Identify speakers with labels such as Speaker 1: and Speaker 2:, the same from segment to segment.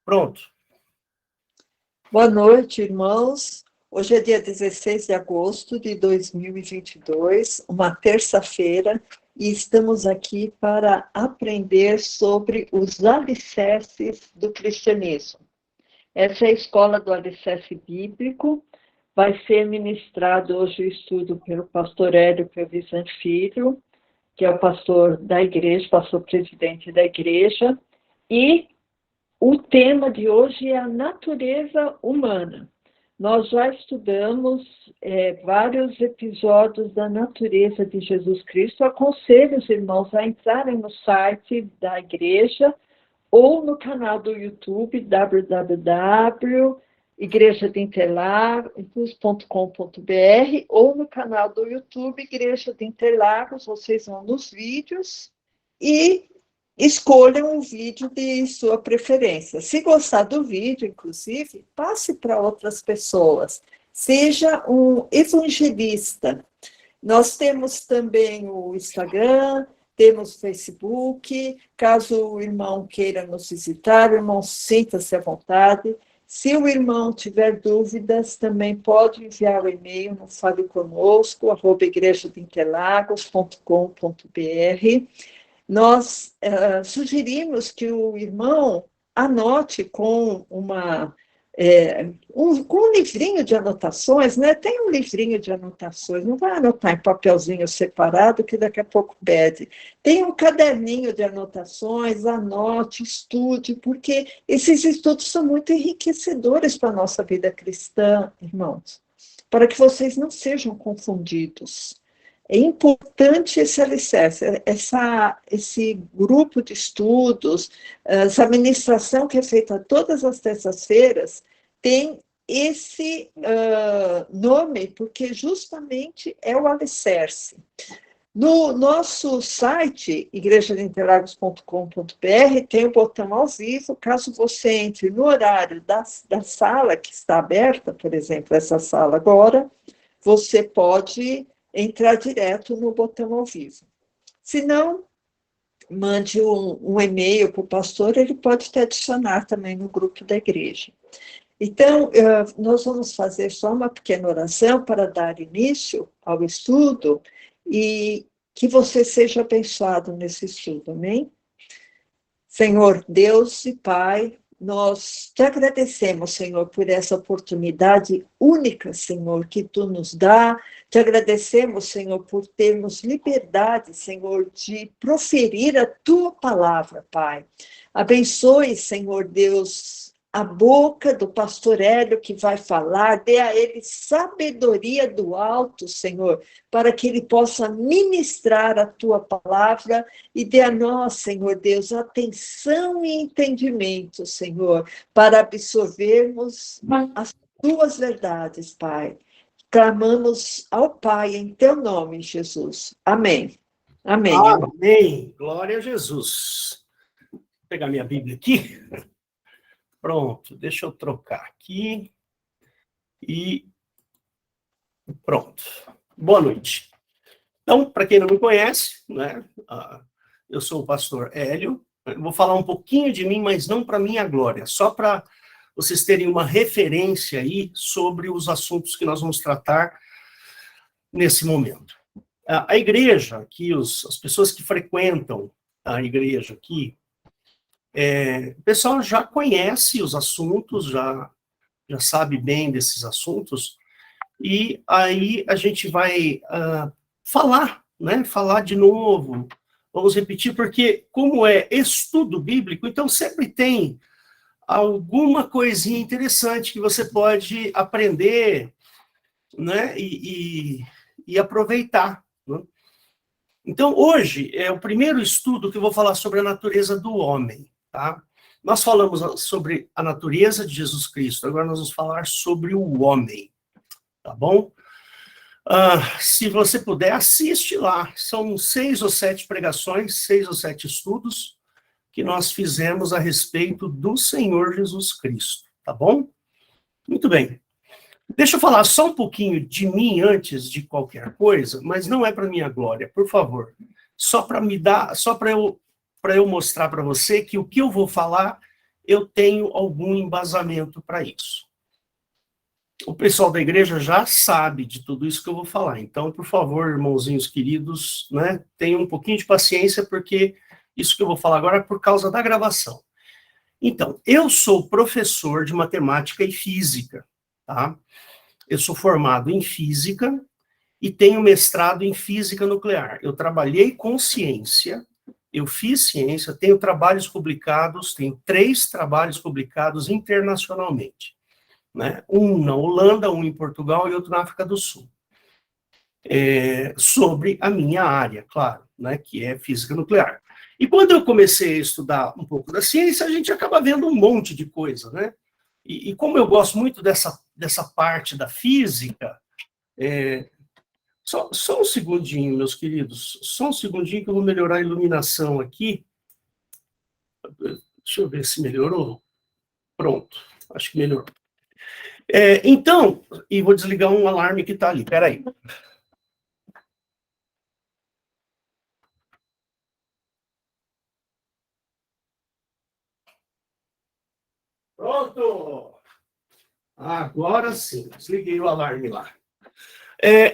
Speaker 1: Pronto.
Speaker 2: Boa noite, irmãos. Hoje é dia 16 de agosto de 2022, uma terça-feira, e estamos aqui para aprender sobre os alicerces do cristianismo. Essa é a escola do alicerce bíblico. Vai ser ministrado hoje o estudo pelo pastor Hélio Trevisan Filho, que é o pastor da igreja, pastor presidente da igreja, e o tema de hoje é a natureza humana. Nós já estudamos vários episódios da natureza de Jesus Cristo. Aconselho os irmãos a entrarem no site da igreja ou no canal do YouTube, www.igrejadeinterlagos.com.br, ou no canal do YouTube, Igreja de Interlagos. Vocês vão nos vídeos e escolham um vídeo de sua preferência. Se gostar do vídeo, inclusive, passe para outras pessoas. Seja um evangelista. Nós temos também o Instagram, temos o Facebook. Caso o irmão queira nos visitar, o irmão sinta-se à vontade. Se o irmão tiver dúvidas, também pode enviar o e-mail no faleconosco@igrejadeinterlagos.com.br. Nós sugerimos que o irmão anote com com um livrinho de anotações, né? Tem um livrinho de anotações, não vai anotar em papelzinho separado, que daqui a pouco pede. Tem um caderninho de anotações, anote, estude, porque esses estudos são muito enriquecedores para a nossa vida cristã, irmãos, para que vocês não sejam confundidos. É importante esse alicerce, esse grupo de estudos, essa ministração que é feita todas as terças-feiras, tem esse nome, porque justamente é o alicerce. No nosso site, igrejadeinterlagos.com.br, tem o botão ao vivo. Caso você entre no horário da sala que está aberta, por exemplo, essa sala agora, você pode entrar direto no botão ao vivo. Se não, mande um e-mail para o pastor, ele pode te adicionar também no grupo da igreja. Então, nós vamos fazer só uma pequena oração para dar início ao estudo e que você seja abençoado nesse estudo, amém? Senhor Deus e Pai, nós te agradecemos, Senhor, por essa oportunidade única, Senhor, que Tu nos dá. Te agradecemos, Senhor, por termos liberdade, Senhor, de proferir a Tua palavra, Pai. Abençoe, Senhor Deus, a boca do pastor Hélio que vai falar, dê a ele sabedoria do alto, Senhor, para que ele possa ministrar a Tua palavra e dê a nós, Senhor Deus, atenção e entendimento, Senhor, para absorvermos as Tuas verdades, Pai. Clamamos ao Pai em Teu nome, Jesus. Amém. Amém.
Speaker 1: Amém. Glória a Jesus. Vou pegar minha Bíblia aqui. Pronto, deixa eu trocar aqui. E pronto. Boa noite. Então, para quem não me conhece, né, eu sou o pastor Hélio. Eu vou falar um pouquinho de mim, mas não para minha glória, só para vocês terem uma referência aí sobre os assuntos que nós vamos tratar nesse momento. A igreja aqui, as pessoas que frequentam a igreja aqui, o pessoal já conhece os assuntos, já sabe bem desses assuntos, e aí a gente vai falar, né? Falar de novo, vamos repetir, porque como é estudo bíblico, então sempre tem alguma coisinha interessante que você pode aprender, né? E aproveitar, né? Então, hoje é o primeiro estudo que eu vou falar sobre a natureza do homem, tá? Nós falamos sobre a natureza de Jesus Cristo, agora nós vamos falar sobre o homem, tá bom? Se você puder, assiste lá. São 6 ou 7 pregações, 6 ou 7 estudos que nós fizemos a respeito do Senhor Jesus Cristo, tá bom? Muito bem. Deixa eu falar só um pouquinho de mim antes de qualquer coisa, mas não é para minha glória, por favor. Só para eu mostrar para você que o que eu vou falar, eu tenho algum embasamento para isso. O pessoal da igreja já sabe de tudo isso que eu vou falar. Então, por favor, irmãozinhos queridos, né, tenham um pouquinho de paciência, porque isso que eu vou falar agora é por causa da gravação. Então, eu sou professor de matemática e física, tá? Eu sou formado em física e tenho mestrado em física nuclear. Eu trabalhei com ciência, eu fiz ciência, tenho trabalhos publicados, tenho 3 trabalhos publicados internacionalmente, né? Um na Holanda, um em Portugal e outro na África do Sul. Sobre a minha área, claro, né, que é física nuclear. E quando eu comecei a estudar um pouco da ciência, a gente acaba vendo um monte de coisa, né? E como eu gosto muito dessa parte da física, só um segundinho, meus queridos, só um segundinho que eu vou melhorar a iluminação aqui. Deixa eu ver se melhorou. Pronto, acho que melhorou. Então, e vou desligar um alarme que está ali, peraí. Pronto! Agora sim, desliguei o alarme lá.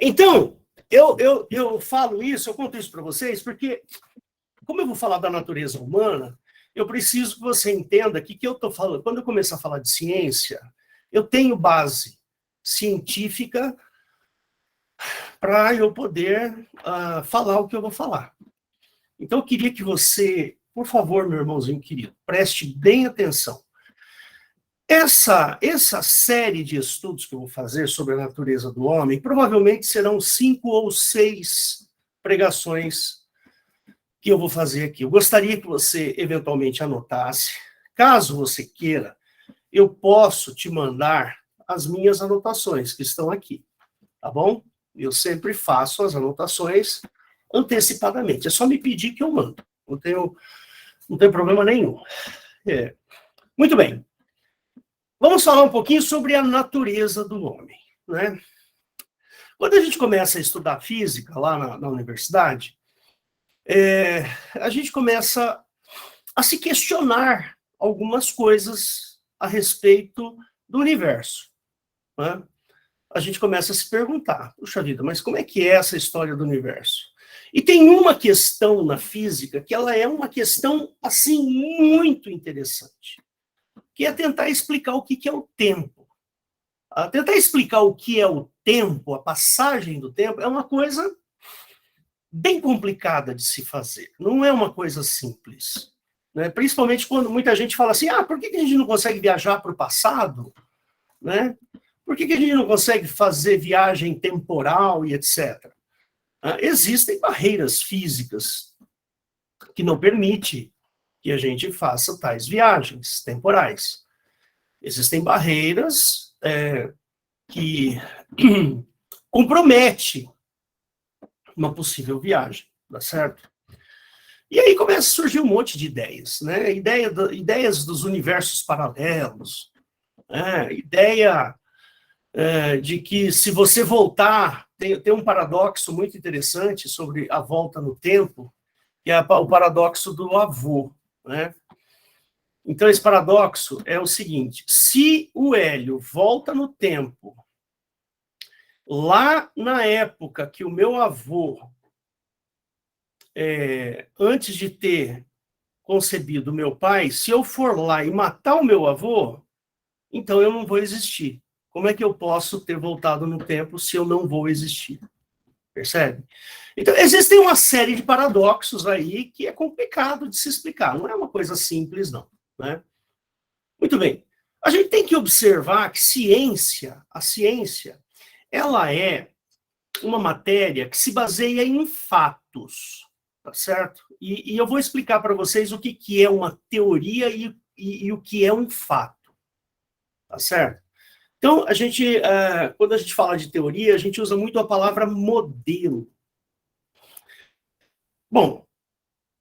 Speaker 1: Então, eu falo isso, eu conto isso para vocês, porque, como eu vou falar da natureza humana, eu preciso que você entenda que eu estou falando, quando eu começar a falar de ciência, eu tenho base científica para eu poder falar o que eu vou falar. Então, eu queria que você, por favor, meu irmãozinho querido, preste bem atenção. Essa série de estudos que eu vou fazer sobre a natureza do homem, provavelmente serão 5 ou 6 pregações que eu vou fazer aqui. Eu gostaria que você, eventualmente, anotasse. Caso você queira, eu posso te mandar as minhas anotações, que estão aqui, tá bom? Eu sempre faço as anotações antecipadamente. É só me pedir que eu mando. Não tem problema nenhum. Muito bem. Vamos falar um pouquinho sobre a natureza do homem, né? Quando a gente começa a estudar física lá na universidade, a gente começa a se questionar algumas coisas a respeito do universo, né? A gente começa a se perguntar, puxa vida, mas como é que é essa história do universo? E tem uma questão na física que ela é uma questão, assim, muito interessante, que é tentar explicar o que é o tempo. Tentar explicar o que é o tempo, a passagem do tempo, é uma coisa bem complicada de se fazer. Não é uma coisa simples, né? Principalmente quando muita gente fala assim, por que a gente não consegue viajar para o passado? Né? Por que a gente não consegue fazer viagem temporal e etc.? Existem barreiras físicas que não permitem que a gente faça tais viagens temporais. Existem barreiras que comprometem uma possível viagem, tá certo? E aí começa a surgir um monte de ideias, né? Ideias dos universos paralelos, ideia de que se você voltar, tem um paradoxo muito interessante sobre a volta no tempo, que é o paradoxo do avô, né? Então, esse paradoxo é o seguinte, se o Hélio volta no tempo, lá na época que o meu avô, antes de ter concebido o meu pai, se eu for lá e matar o meu avô, então eu não vou existir. Como é que eu posso ter voltado no tempo se eu não vou existir? Percebe? Então, existem uma série de paradoxos aí que é complicado de se explicar. Não é uma coisa simples, não, né? Muito bem. A gente tem que observar que a ciência, ela é uma matéria que se baseia em fatos, tá certo? E eu vou explicar para vocês o que é uma teoria e o que é um fato, tá certo? Então, quando a gente fala de teoria, a gente usa muito a palavra modelo. Bom,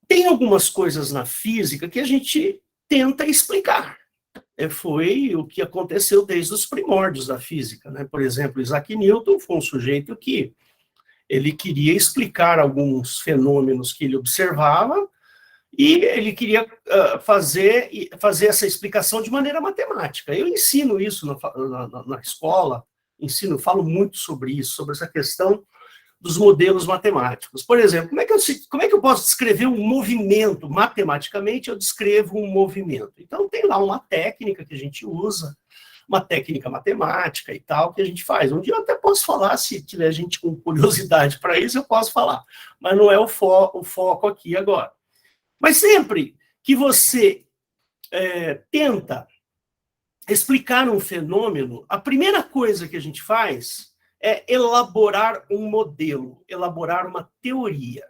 Speaker 1: tem algumas coisas na física que a gente tenta explicar. Foi o que aconteceu desde os primórdios da física, né? Por exemplo, Isaac Newton foi um sujeito que ele queria explicar alguns fenômenos que ele observava E ele queria fazer essa explicação de maneira matemática. Eu ensino isso na escola, falo muito sobre isso, sobre essa questão dos modelos matemáticos. Por exemplo, como é que eu posso descrever um movimento? Matematicamente, eu descrevo um movimento. Então, tem lá uma técnica que a gente usa, uma técnica matemática e tal, que a gente faz. Um dia eu até posso falar, se tiver gente com curiosidade para isso, eu posso falar. Mas não é o foco aqui agora. Mas sempre que você tenta explicar um fenômeno, a primeira coisa que a gente faz é elaborar um modelo, elaborar uma teoria.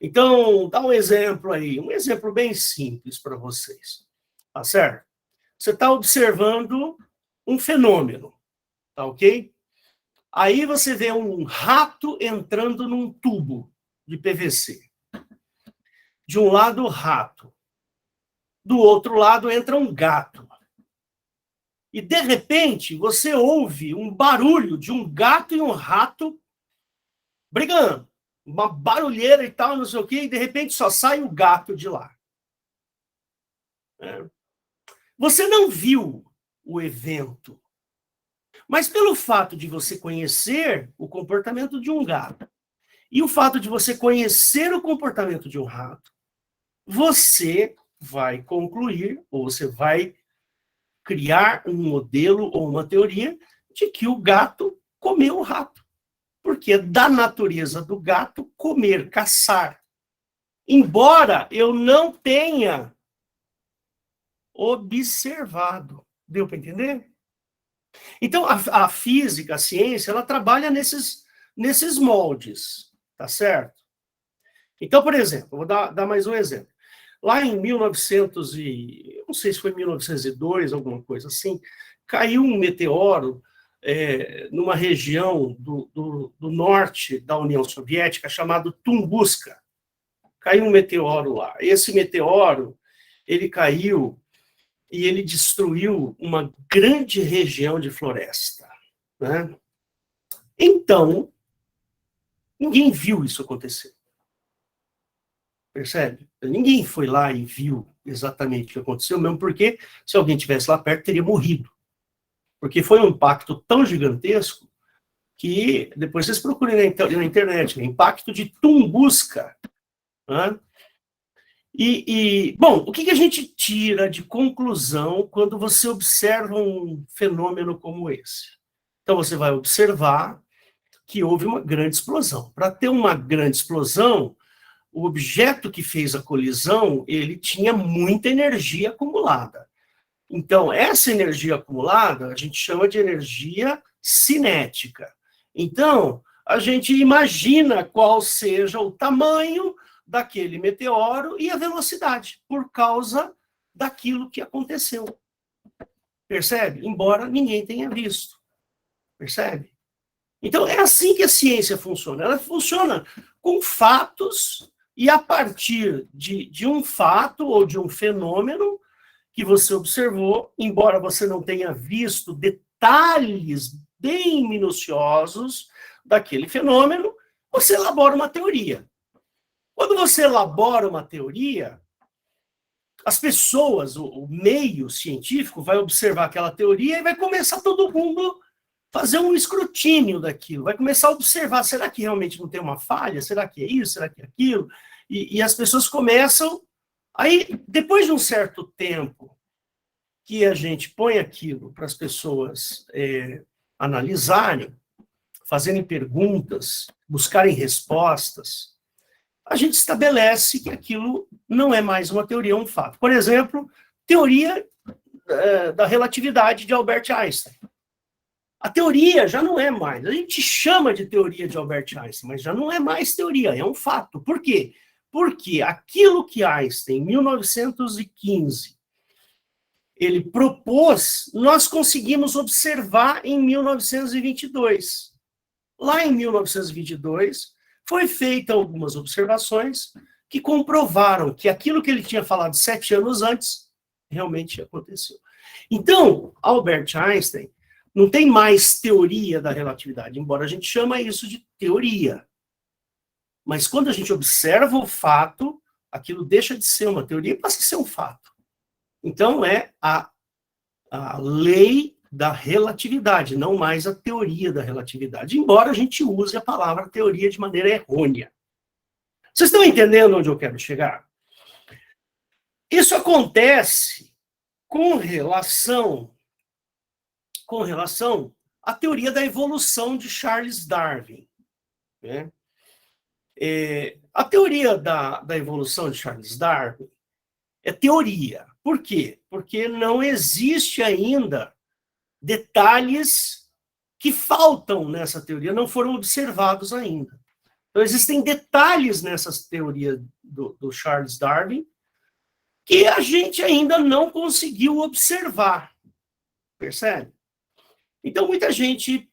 Speaker 1: Então, dá um exemplo aí, um exemplo bem simples para vocês. Tá certo? Você está observando um fenômeno, tá ok? Aí você vê um rato entrando num tubo de PVC. De um lado, o rato. Do outro lado, entra um gato. E, de repente, você ouve um barulho de um gato e um rato brigando. Uma barulheira e tal, não sei o quê, e, de repente, só sai o gato de lá. Você não viu o evento, mas pelo fato de você conhecer o comportamento de um gato e o fato de você conhecer o comportamento de um rato, você vai concluir, ou você vai criar um modelo ou uma teoria de que o gato comeu o rato. Porque é da natureza do gato comer, caçar. Embora eu não tenha observado. Deu para entender? Então, a física, a ciência, ela trabalha nesses moldes, tá certo? Então, por exemplo, vou dar mais um exemplo. Lá em 1900 não sei se foi 1902, alguma coisa assim, caiu um meteoro numa região do norte da União Soviética chamado Tunguska. Caiu um meteoro lá. Esse meteoro, ele caiu e ele destruiu uma grande região de floresta, né? Então, ninguém viu isso acontecer. Percebe? Ninguém foi lá e viu exatamente o que aconteceu, mesmo porque, se alguém estivesse lá perto, teria morrido. Porque foi um impacto tão gigantesco que, depois vocês procurem na internet, impacto de Tunguska. Né? Bom, o que a gente tira de conclusão quando você observa um fenômeno como esse? Então, você vai observar que houve uma grande explosão. Para ter uma grande explosão, o objeto que fez a colisão, ele tinha muita energia acumulada. Então, essa energia acumulada, a gente chama de energia cinética. Então, a gente imagina qual seja o tamanho daquele meteoro e a velocidade, por causa daquilo que aconteceu. Percebe? Embora ninguém tenha visto. Percebe? Então, é assim que a ciência funciona. Ela funciona com fatos e a partir de um fato ou de um fenômeno que você observou, embora você não tenha visto detalhes bem minuciosos daquele fenômeno, você elabora uma teoria. Quando você elabora uma teoria, as pessoas, o meio científico vai observar aquela teoria e vai começar todo mundo fazer um escrutínio daquilo, vai começar a observar, será que realmente não tem uma falha? Será que é isso? Será que é aquilo? E as pessoas começam... Aí, depois de um certo tempo que a gente põe aquilo para as pessoas analisarem, fazerem perguntas, buscarem respostas, a gente estabelece que aquilo não é mais uma teoria, é um fato. Por exemplo, teoria da relatividade de Albert Einstein. A teoria já não é mais. A gente chama de teoria de Albert Einstein, mas já não é mais teoria, é um fato. Por quê? Porque aquilo que Einstein, em 1915, ele propôs, nós conseguimos observar em 1922. Lá em 1922, foi feita algumas observações que comprovaram que aquilo que ele tinha falado 7 anos antes realmente aconteceu. Então, Albert Einstein não tem mais teoria da relatividade, embora a gente chama isso de teoria. Mas quando a gente observa o fato, aquilo deixa de ser uma teoria e passa a ser um fato. Então, é a lei da relatividade, não mais a teoria da relatividade, embora a gente use a palavra teoria de maneira errônea. Vocês estão entendendo onde eu quero chegar? Isso acontece com relação à teoria da evolução de Charles Darwin, né? A teoria da evolução de Charles Darwin é teoria. Por quê? Porque não existe ainda detalhes que faltam nessa teoria, não foram observados ainda. Então, existem detalhes nessa teoria do Charles Darwin que a gente ainda não conseguiu observar. Percebe? Então, muita gente,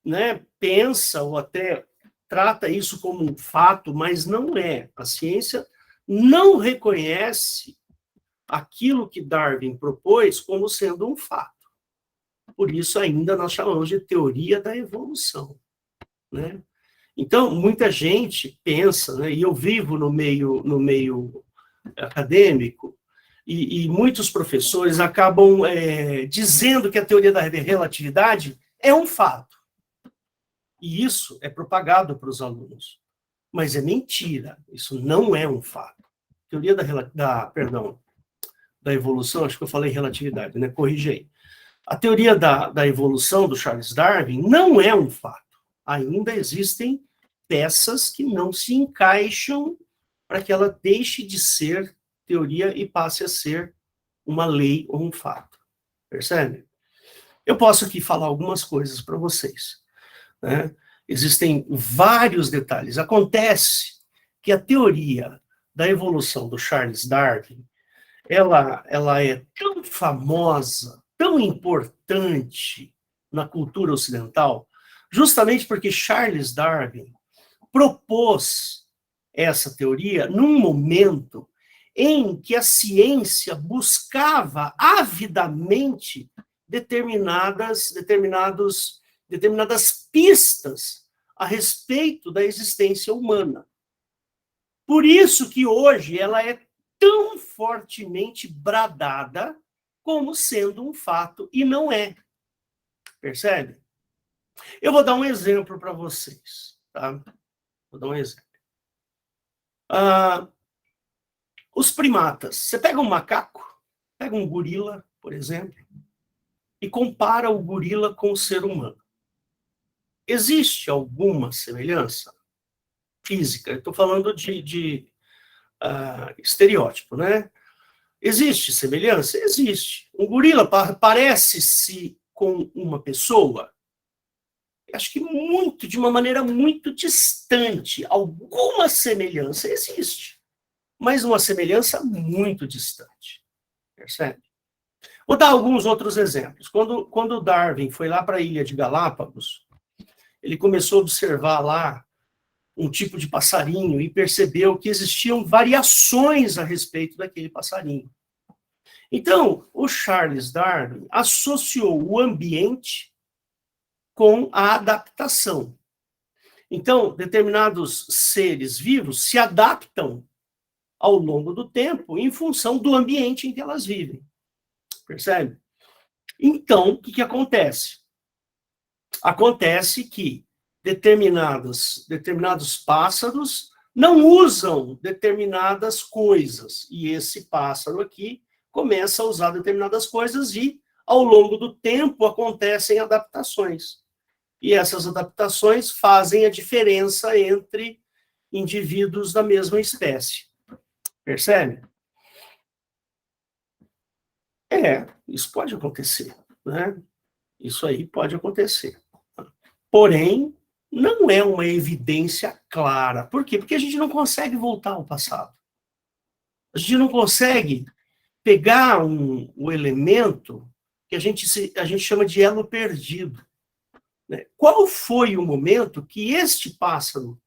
Speaker 1: né, pensa ou até trata isso como um fato, mas não é. A ciência não reconhece aquilo que Darwin propôs como sendo um fato. Por isso, ainda nós chamamos de teoria da evolução, né? Então, muita gente pensa, né, e eu vivo no meio acadêmico, e muitos professores acabam dizendo que a teoria da relatividade é um fato. E isso é propagado para os alunos. Mas é mentira, isso não é um fato. Teoria da evolução, acho que eu falei relatividade, né? Corrigi aí. A teoria da evolução do Charles Darwin não é um fato. Ainda existem peças que não se encaixam para que ela deixe de ser teoria e passe a ser uma lei ou um fato. Percebe? Eu posso aqui falar algumas coisas para vocês, né? Existem vários detalhes. Acontece que a teoria da evolução do Charles Darwin, ela é tão famosa, tão importante na cultura ocidental, justamente porque Charles Darwin propôs essa teoria num momento em que a ciência buscava avidamente determinadas pistas a respeito da existência humana. Por isso que hoje ela é tão fortemente bradada como sendo um fato, e não é. Percebe? Eu vou dar um exemplo para vocês, tá? Vou dar um exemplo. Os primatas. Você pega um macaco, pega um gorila, por exemplo, e compara o gorila com o ser humano. Existe alguma semelhança física? Eu estou falando de estereótipo, né? Existe semelhança? Existe. Um gorila parece-se com uma pessoa? Acho que de uma maneira muito distante. Alguma semelhança existe, mas uma semelhança muito distante. Percebe? Vou dar alguns outros exemplos. Quando Darwin foi lá para a ilha de Galápagos, ele começou a observar lá um tipo de passarinho e percebeu que existiam variações a respeito daquele passarinho. Então, o Charles Darwin associou o ambiente com a adaptação. Então, determinados seres vivos se adaptam ao longo do tempo em função do ambiente em que elas vivem. Percebe? Então, o que acontece? Acontece que determinados pássaros não usam determinadas coisas, e esse pássaro aqui começa a usar determinadas coisas e, ao longo do tempo, acontecem adaptações. E essas adaptações fazem a diferença entre indivíduos da mesma espécie. Percebe? Isso pode acontecer, né? Isso aí pode acontecer. Porém, não é uma evidência clara. Por quê? Porque a gente não consegue voltar ao passado. A gente não consegue pegar o elemento que a gente chama de elo perdido. Né? Qual foi o momento que este pássaro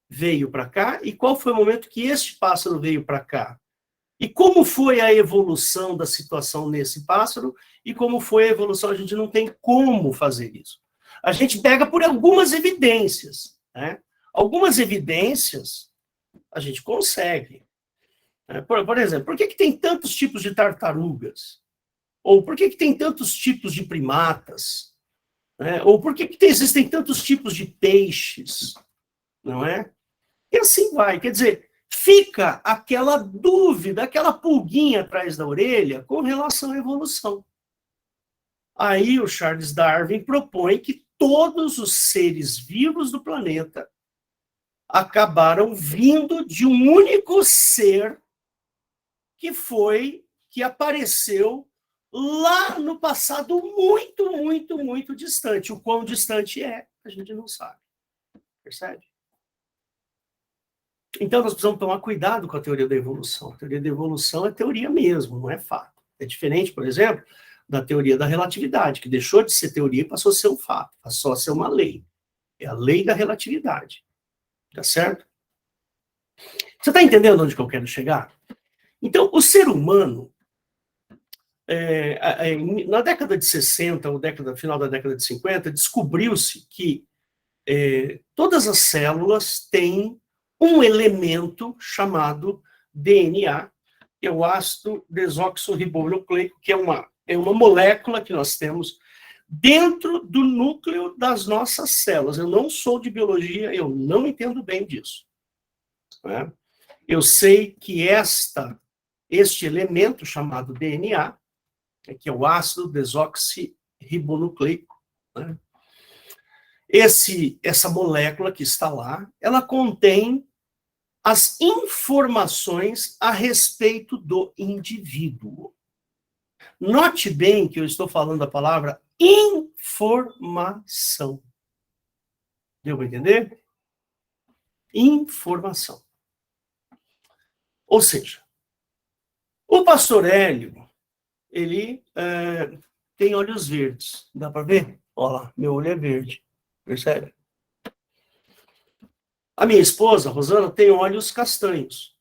Speaker 1: veio para cá e qual foi o momento que este pássaro veio para cá? E como foi a evolução da situação nesse pássaro e como foi a evolução? A gente não tem como fazer isso. A gente pega por algumas evidências, né? Algumas evidências a gente consegue. Por exemplo, por que tem tantos tipos de tartarugas? Ou por que tem tantos tipos de primatas? Ou por que existem tantos tipos de peixes? Não é? E assim vai. Quer dizer, fica aquela dúvida, aquela pulguinha atrás da orelha com relação à evolução. Aí o Charles Darwin propõe que todos os seres vivos do planeta acabaram vindo de um único ser que apareceu lá no passado muito, muito, muito distante. O quão distante é, a gente não sabe. Percebe? Então, nós precisamos tomar cuidado com a teoria da evolução. A teoria da evolução é teoria mesmo, não é fato. É diferente, por exemplo, da teoria da relatividade, que deixou de ser teoria e passou a ser um fato, passou a ser uma lei. É a lei da relatividade. Tá certo? Você está entendendo onde que eu quero chegar? Então, o ser humano, na década de 60, ou final da década de 50, descobriu-se que todas as células têm um elemento chamado DNA, que é o ácido desoxirribonucleico, que é uma molécula que nós temos dentro do núcleo das nossas células. Eu não sou de biologia, eu não entendo bem disso. Né? Eu sei que este elemento chamado DNA, que é o ácido desoxirribonucleico, né? Essa molécula que está lá, ela contém as informações a respeito do indivíduo. Note bem que eu estou falando a palavra informação. Deu para entender? Informação. Ou seja, o pastor Hélio, ele tem olhos verdes. Dá para ver? Olha lá, meu olho é verde. Percebe? A minha esposa, Rosana, tem olhos castanhos.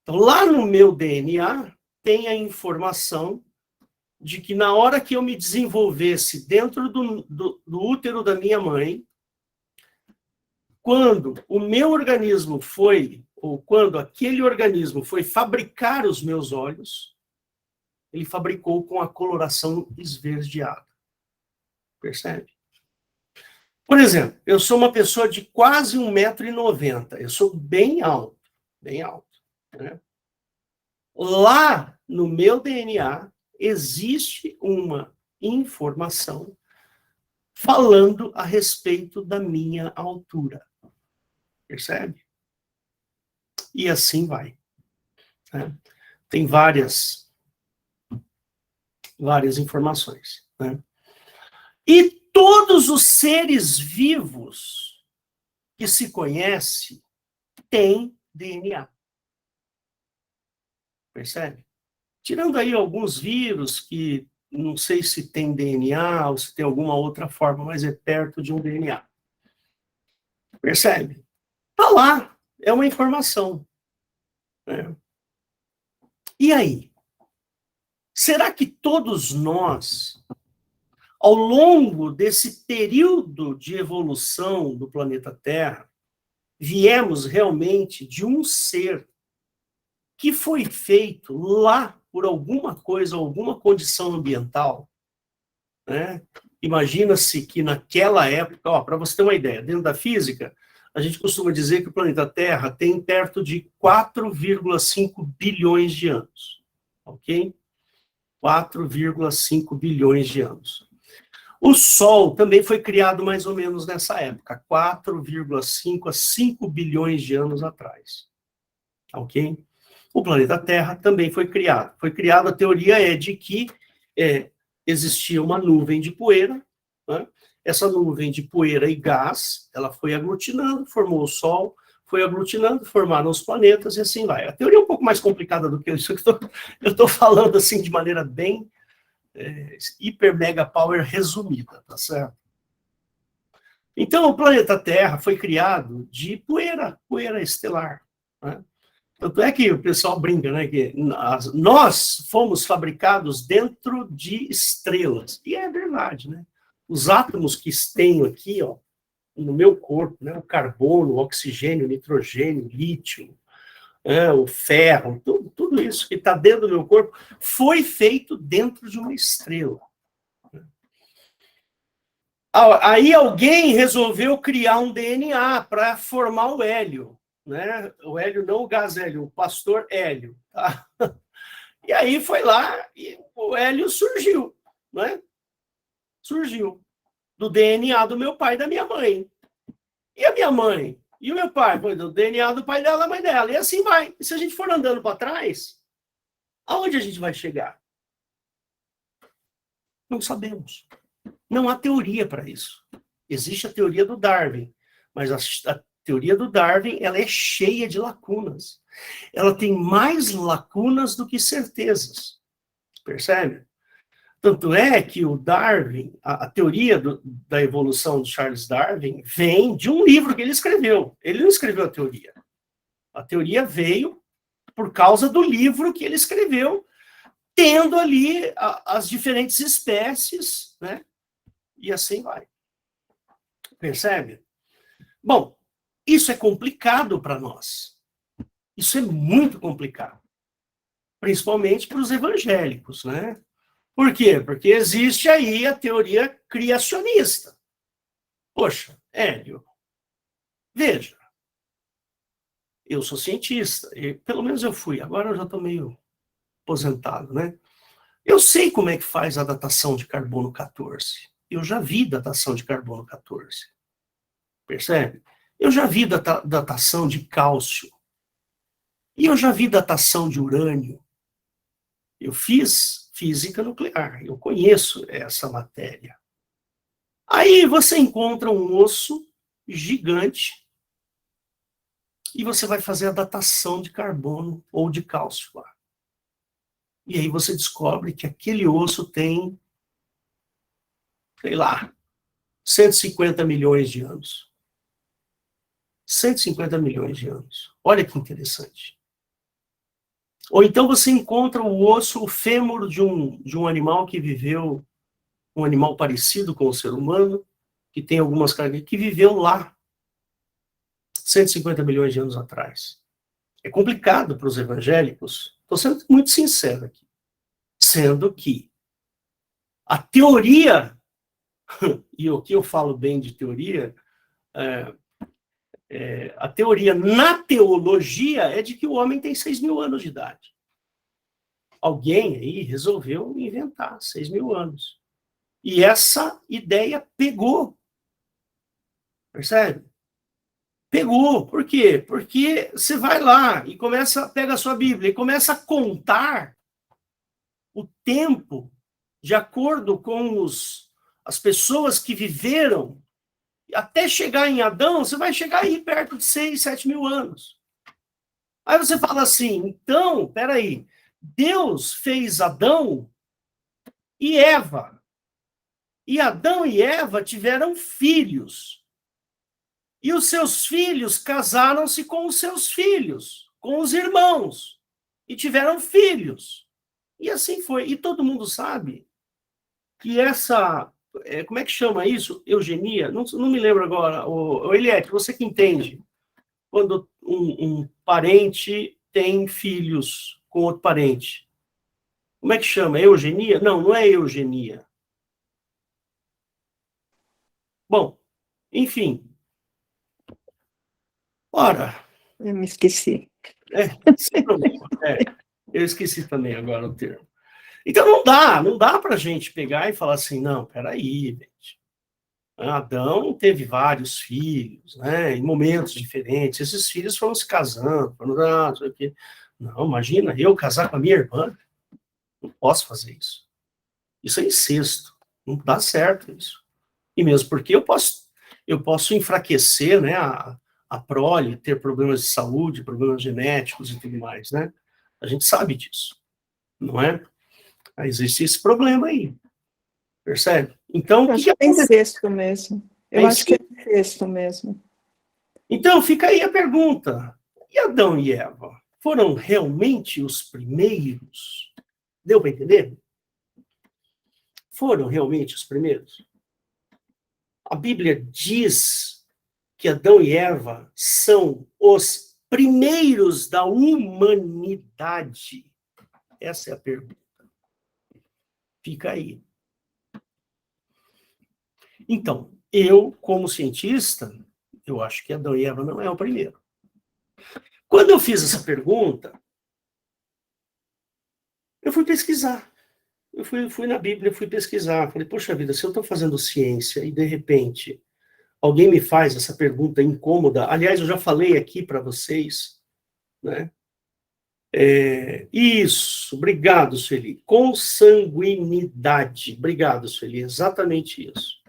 Speaker 1: Então, lá no meu DNA, tem a informação de que na hora que eu me desenvolvesse dentro do útero da minha mãe, quando o meu organismo ou quando aquele organismo foi fabricar os meus olhos, ele fabricou com a coloração esverdeada. Percebe? Por exemplo, eu sou uma pessoa de quase 1,90 m. Eu sou bem alto, bem alto. Né? Lá no meu DNA existe uma informação falando a respeito da minha altura. Percebe? E assim vai. Né? Tem várias informações. Né? E todos os seres vivos que se conhece têm DNA. Percebe? Tirando aí alguns vírus que não sei se tem DNA ou se tem alguma outra forma, mas é perto de um DNA. Percebe? Está lá. É uma informação. Né? E aí? Será que todos nós, ao longo desse período de evolução do planeta Terra, viemos realmente de um ser que foi feito lá por alguma coisa, alguma condição ambiental? Né? Imagina-se que naquela época, para você ter uma ideia, dentro da física, a gente costuma dizer que o planeta Terra tem perto de 4,5 bilhões de anos. Ok? 4,5 bilhões de anos. O Sol também foi criado mais ou menos nessa época, 4,5 a 5 bilhões de anos atrás. Ok? O planeta Terra também foi criado. Foi criado, a teoria é de que existia uma nuvem de poeira, né? Essa nuvem de poeira e gás, ela foi aglutinando, formou o Sol, foi aglutinando, formaram os planetas e assim vai. A teoria é um pouco mais complicada do que isso que eu estou falando assim de maneira bem hiper mega power resumida, tá certo? Então, o planeta Terra foi criado de poeira estelar, né? Tanto é que o pessoal brinca, né, que nós fomos fabricados dentro de estrelas. E é verdade, né? Os átomos que tenho aqui, ó, no meu corpo, né, o carbono, o oxigênio, o nitrogênio, o lítio, o ferro, tudo isso que está dentro do meu corpo, foi feito dentro de uma estrela. Aí alguém resolveu criar um DNA para formar o hélio, né? O hélio, não o gás hélio, o pastor hélio. Tá? E aí foi lá e o hélio surgiu, né? Surgiu do DNA do meu pai e da minha mãe. E a minha mãe? E o meu pai? Foi do DNA do pai dela, da mãe dela. E assim vai. E se a gente for andando para trás, aonde a gente vai chegar? Não sabemos. Não há teoria para isso. Existe a teoria do Darwin, mas a teoria do Darwin, ela é cheia de lacunas. Ela tem mais lacunas do que certezas. Percebe? Tanto é que o Darwin, a teoria da evolução de Charles Darwin, vem de um livro que ele escreveu. Ele não escreveu a teoria. A teoria veio por causa do livro que ele escreveu, tendo ali as diferentes espécies, né? E assim vai. Percebe? Bom, isso é complicado para nós. Isso é muito complicado. Principalmente para os evangélicos, né? Por quê? Porque existe aí a teoria criacionista. Poxa, Hélio, veja, eu sou cientista, e pelo menos eu fui, agora eu já estou meio aposentado, né? Eu sei como é que faz a datação de carbono 14. Eu já vi datação de carbono 14. Percebe? Eu já vi datação de cálcio. E eu já vi datação de urânio. Eu fiz física nuclear, eu conheço essa matéria. Aí você encontra um osso gigante e você vai fazer a datação de carbono ou de cálcio lá. E aí você descobre que aquele osso tem, sei lá, 150 milhões de anos. 150 milhões de anos. Olha que interessante. Ou então você encontra o osso, o fêmur de um animal que viveu, um animal parecido com o ser humano, que tem algumas características, que viveu lá 150 milhões de anos atrás. É complicado para os evangélicos, estou sendo muito sincero aqui, sendo que a teoria, e o que eu falo bem de teoria, a teoria na teologia é de que o homem tem 6.000 anos de idade. Alguém aí resolveu inventar 6.000 anos. E essa ideia pegou. Percebe? Pegou. Por quê? Porque você vai lá e pega a sua Bíblia e começa a contar o tempo de acordo com as pessoas que viveram. Até chegar em Adão, você vai chegar aí perto de 6, 7 mil anos. Aí você fala assim, então, peraí, Deus fez Adão e Eva. E Adão e Eva tiveram filhos. E os seus filhos casaram-se com os seus filhos, com os irmãos, e tiveram filhos. E assim foi. E todo mundo sabe que essa... como é que chama isso? Eugenia? Não me lembro agora. Eliette, você que entende. Quando um parente tem filhos com outro parente. Como é que chama? Eugenia? Não, não é eugenia. Bom, enfim. Ora...
Speaker 2: Eu me esqueci.
Speaker 1: Sem problema. Eu esqueci também agora o termo. Então não dá para a gente pegar e falar assim, não, peraí, gente. Adão teve vários filhos, né, em momentos diferentes. Esses filhos foram se casando, não sei o quê. Não, imagina, eu casar com a minha irmã. Não posso fazer isso. Isso é incesto. Não dá certo isso. E mesmo porque eu posso enfraquecer, né, a prole, ter problemas de saúde, problemas genéticos e tudo mais, né? A gente sabe disso, não é? Existe esse problema aí, percebe? Então,
Speaker 2: Eu acho que é incesto mesmo. Eu acho que é incesto mesmo.
Speaker 1: Então, fica aí a pergunta. E Adão e Eva foram realmente os primeiros? Deu para entender? Foram realmente os primeiros? A Bíblia diz que Adão e Eva são os primeiros da humanidade? Essa é a pergunta. Fica aí. Então, eu, como cientista, eu acho que Adão e Eva não é o primeiro. Quando eu fiz essa pergunta, eu fui pesquisar. Eu fui na Bíblia, fui pesquisar. Falei, poxa vida, se eu estou fazendo ciência e, de repente, alguém me faz essa pergunta incômoda, aliás, eu já falei aqui para vocês, né? Isso, obrigado, Sueli. Consanguinidade. Obrigado, Sueli, exatamente isso.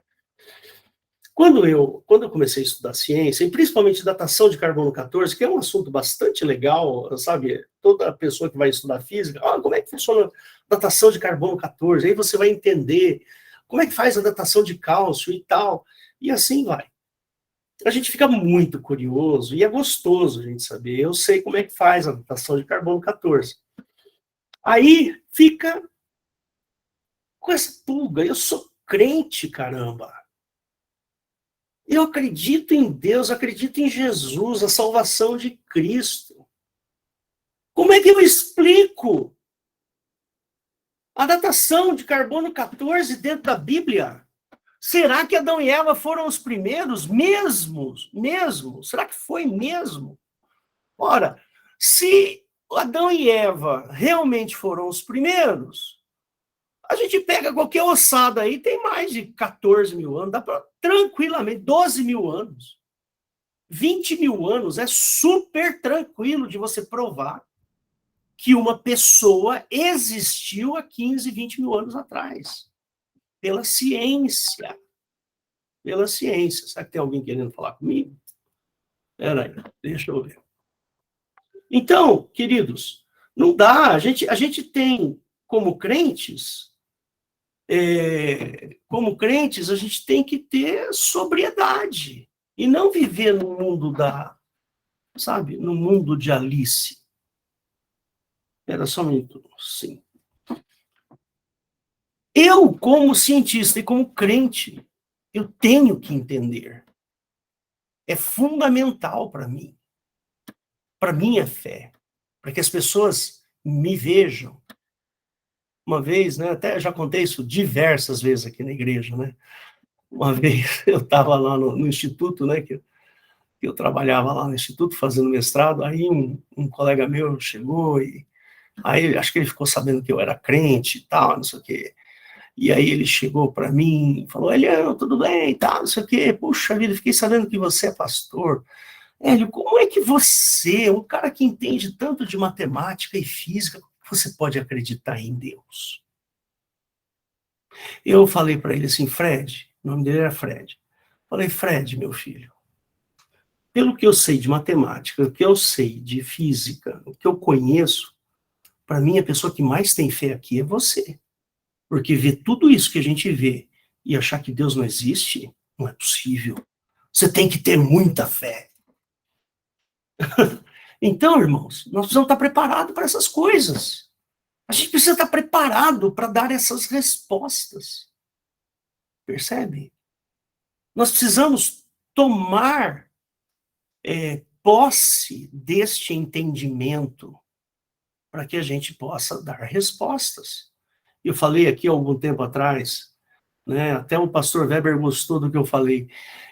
Speaker 1: Quando eu comecei a estudar ciência, e principalmente datação de carbono 14, que é um assunto bastante legal, sabe? Toda pessoa que vai estudar física, como é que funciona a datação de carbono 14? Aí você vai entender como é que faz a datação de cálcio e tal, e assim vai. A gente fica muito curioso, e é gostoso a gente saber. Eu sei como é que faz a datação de carbono 14. Aí fica com essa pulga. Eu sou crente, caramba. Eu acredito em Deus, acredito em Jesus, a salvação de Cristo. Como é que eu explico a datação de carbono 14 dentro da Bíblia? Será que Adão e Eva foram os primeiros? Mesmo? Será que foi mesmo? Ora, se Adão e Eva realmente foram os primeiros, a gente pega qualquer ossada aí, tem mais de 14 mil anos, dá para tranquilamente, 12 mil anos, 20 mil anos, é super tranquilo de você provar que uma pessoa existiu há 15, 20 mil anos atrás. Pela ciência. Pela ciência. Será que tem alguém querendo falar comigo? Espera aí, deixa eu ver. Então, queridos, não dá. A gente tem, como crentes, a gente tem que ter sobriedade e não viver no mundo no mundo de Alice. Era só um minuto, sim. Eu, como cientista e como crente, eu tenho que entender. É fundamental para mim, para minha fé, para que as pessoas me vejam. Uma vez, né, até já contei isso diversas vezes aqui na igreja, né? Uma vez eu estava lá no instituto, né, que eu trabalhava lá no instituto fazendo mestrado, aí um colega meu chegou e aí acho que ele ficou sabendo que eu era crente e tal, não sei o quê. E aí ele chegou para mim e falou, Eliano, tudo bem e tal, não sei o quê. Puxa vida, fiquei sabendo que você é pastor. Hélio, como é que você, um cara que entende tanto de matemática e física, você pode acreditar em Deus? Eu falei para ele assim, Fred, o nome dele era Fred. Falei, Fred, meu filho, pelo que eu sei de matemática, o que eu sei de física, o que eu conheço, para mim a pessoa que mais tem fé aqui é você. Porque ver tudo isso que a gente vê e achar que Deus não existe, não é possível. Você tem que ter muita fé. Então, irmãos, nós precisamos estar preparados para essas coisas. A gente precisa estar preparado para dar essas respostas. Percebe? Nós precisamos tomar posse deste entendimento para que a gente possa dar respostas. Eu falei aqui há algum tempo atrás, né, até o pastor Weber gostou do que eu falei.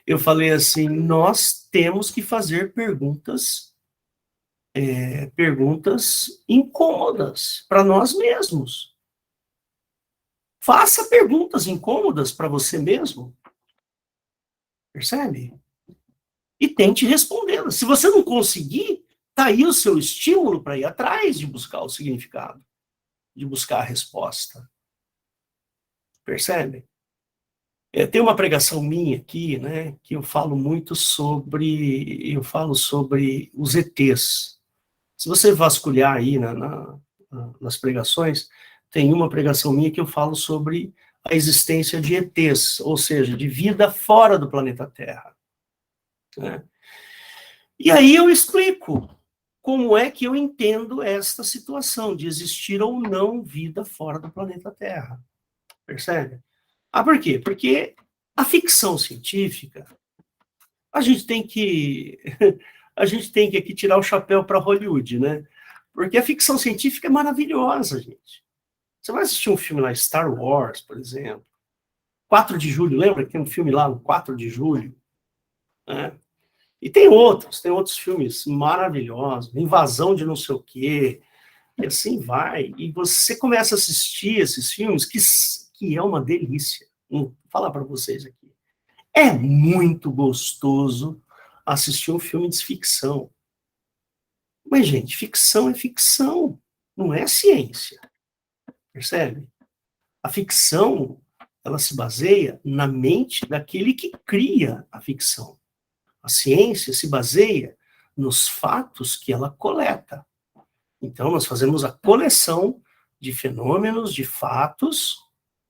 Speaker 1: Eu falei assim, nós temos que fazer perguntas incômodas para nós mesmos. Faça perguntas incômodas para você mesmo. Percebe? E tente respondê-las. Se você não conseguir, está aí o seu estímulo para ir atrás de buscar o significado, de buscar a resposta. Percebe? Tem uma pregação minha aqui, né, que eu falo sobre os ETs. Se você vasculhar aí nas pregações, tem uma pregação minha que eu falo sobre a existência de ETs, ou seja, de vida fora do planeta Terra. Né? E aí eu explico como é que eu entendo esta situação de existir ou não vida fora do planeta Terra. Percebe? Por quê? Porque a ficção científica, a gente tem que a gente tem que aqui tirar o chapéu para Hollywood, né? Porque a ficção científica é maravilhosa, gente. Você vai assistir um filme lá, Star Wars, por exemplo. 4 de julho, lembra que tem um filme lá no 4 de julho? Né? E tem outros filmes maravilhosos, Invasão de não sei o quê, e assim vai. E você começa a assistir esses filmes, que é uma delícia. Vou falar para vocês aqui. É muito gostoso assistir um filme de ficção. Mas, gente, ficção é ficção, não é ciência. Percebe? A ficção, ela se baseia na mente daquele que cria a ficção. A ciência se baseia nos fatos que ela coleta. Então, nós fazemos a coleção de fenômenos, de fatos,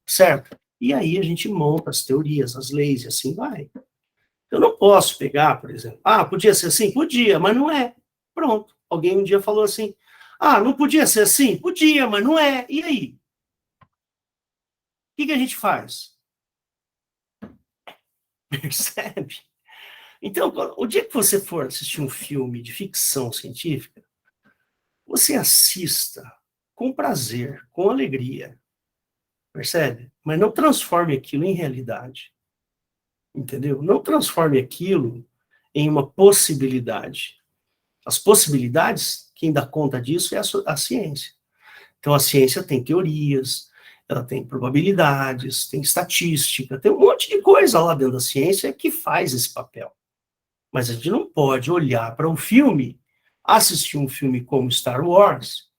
Speaker 1: certo? E aí a gente monta as teorias, as leis, e assim vai. Eu não posso pegar, por exemplo, podia ser assim? Podia, mas não é. Pronto. Alguém um dia falou assim, não podia ser assim? Podia, mas não é. E aí? O que a gente faz? Percebe? Então, o dia que você for assistir um filme de ficção científica, você assista com prazer, com alegria, percebe? Mas não transforme aquilo em realidade, entendeu? Não transforme aquilo em uma possibilidade. As possibilidades, quem dá conta disso é a ciência. Então, a ciência tem teorias, ela tem probabilidades, tem estatística, tem um monte de coisa lá dentro da ciência que faz esse papel. Mas a gente não pode olhar para um filme, assistir um filme como Star Wars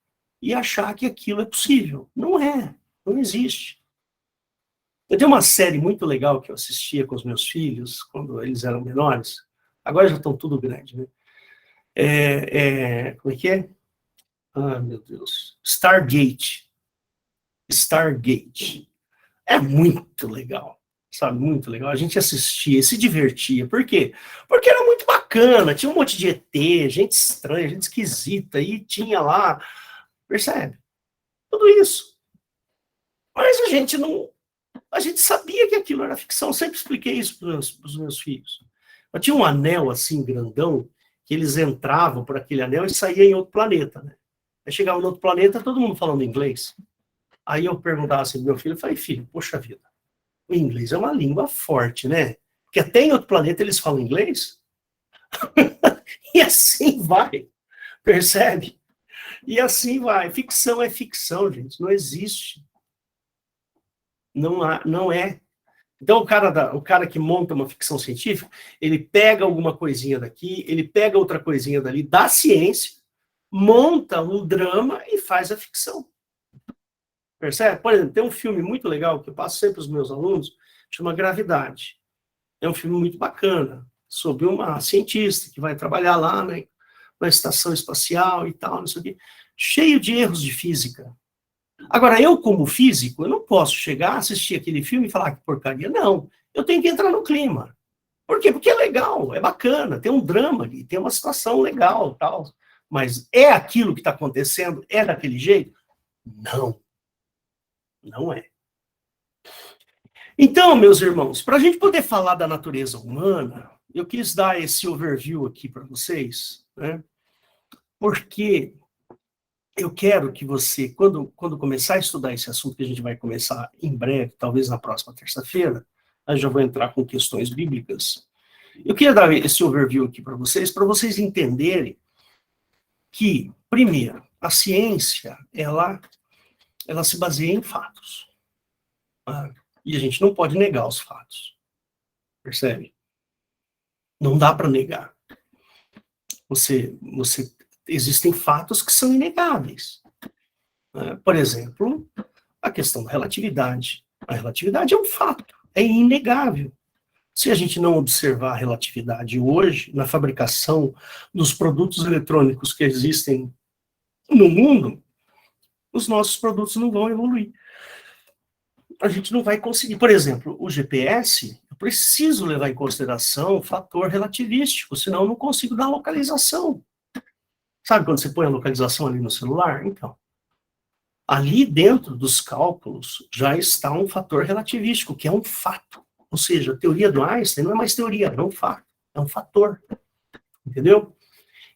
Speaker 1: e achar que aquilo é possível. Não é, não existe. Eu tenho uma série muito legal que eu assistia com os meus filhos, quando eles eram menores, agora já estão tudo grande, né? Como é que é? Meu Deus. Stargate. É muito legal. Sabe, muito legal. A gente assistia, se divertia. Por quê? Porque era muito bacana. Tinha um monte de ET, gente estranha, gente esquisita. E tinha lá, percebe? Tudo isso. Mas a gente não... A gente sabia que aquilo era ficção. Eu sempre expliquei isso para os meus filhos. Eu tinha um anel assim, grandão, que eles entravam por aquele anel e saíam em outro planeta, né? Aí chegava no outro planeta, todo mundo falando inglês. Aí eu perguntava assim pro meu filho, eu falei, filho, poxa vida, o inglês é uma língua forte, né? Porque até em outro planeta eles falam inglês. E assim vai, percebe? E assim vai. Ficção é ficção, gente, não existe. Não é. Então o cara que monta uma ficção científica, ele pega alguma coisinha daqui, ele pega outra coisinha dali, da ciência, monta um drama e faz a ficção. Percebe? Por exemplo, tem um filme muito legal que eu passo sempre para os meus alunos, chama Gravidade. É um filme muito bacana, sobre uma cientista que vai trabalhar lá, né, na estação espacial e tal, não sei o quê, cheio de erros de física. Agora, eu, como físico, eu não posso chegar, assistir aquele filme e falar que porcaria. Não, eu tenho que entrar no clima. Por quê? Porque é legal, é bacana, tem um drama ali, tem uma situação legal, tal. Mas é aquilo que está acontecendo? É daquele jeito? Não. Não é. Então, meus irmãos, para a gente poder falar da natureza humana, eu quis dar esse overview aqui para vocês, né? Porque eu quero que você, quando começar a estudar esse assunto, que a gente vai começar em breve, talvez na próxima terça-feira, eu já vou entrar com questões bíblicas. Eu queria dar esse overview aqui para vocês entenderem que, primeiro, a ciência, ela se baseia em fatos. Tá? E a gente não pode negar os fatos. Percebe? Não dá para negar. Existem fatos que são inegáveis. Por exemplo, a questão da relatividade. A relatividade é um fato, é inegável. Se a gente não observar a relatividade hoje, na fabricação dos produtos eletrônicos que existem no mundo, os nossos produtos não vão evoluir. A gente não vai conseguir. Por exemplo, o GPS, eu preciso levar em consideração o fator relativístico, senão eu não consigo dar localização. Sabe quando você põe a localização ali no celular? Então, ali dentro dos cálculos já está um fator relativístico, que é um fato. Ou seja, a teoria do Einstein não é mais teoria, é um fato, é um fator. Entendeu?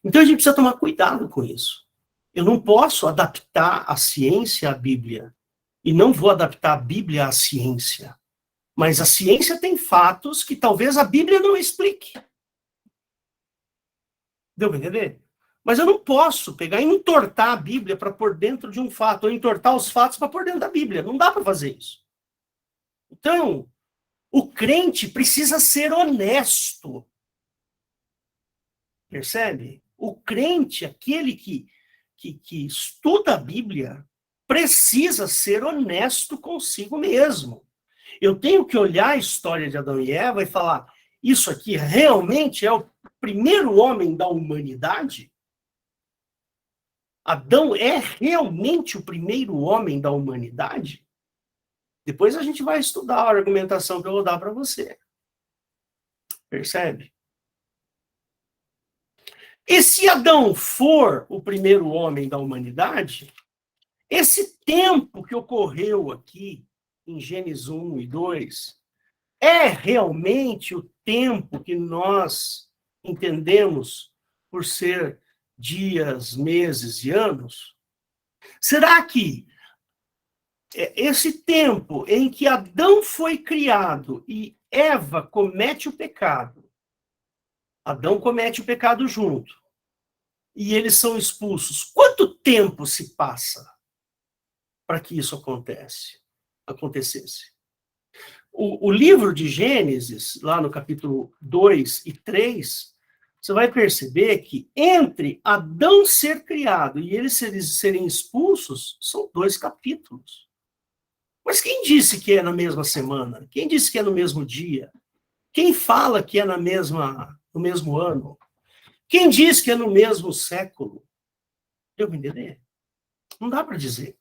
Speaker 1: Então a gente precisa tomar cuidado com isso. Eu não posso adaptar a ciência à Bíblia. E não vou adaptar a Bíblia à ciência. Mas a ciência tem fatos que talvez a Bíblia não explique. Deu para entender? Mas eu não posso pegar e entortar a Bíblia para pôr dentro de um fato, ou entortar os fatos para pôr dentro da Bíblia. Não dá para fazer isso. Então, o crente precisa ser honesto. Percebe? O crente, aquele que estuda a Bíblia, precisa ser honesto consigo mesmo. Eu tenho que olhar a história de Adão e Eva e falar, isso aqui realmente é o primeiro homem da humanidade? Adão é realmente o primeiro homem da humanidade? Depois a gente vai estudar a argumentação que eu vou dar para você. Percebe? E se Adão for o primeiro homem da humanidade, esse tempo que ocorreu aqui, em Gênesis 1 e 2, é realmente o tempo que nós entendemos por ser dias, meses e anos? Será que esse tempo em que Adão foi criado e Eva comete o pecado, Adão comete o pecado junto, e eles são expulsos, quanto tempo se passa para que isso acontecesse? O livro de Gênesis, lá no capítulo 2 e 3, você vai perceber que entre Adão ser criado e eles serem expulsos, são 2 capítulos. Mas quem disse que é na mesma semana? Quem disse que é no mesmo dia? Quem fala que é no mesmo ano? Quem diz que é no mesmo século? Deu para entender? Não dá para dizer.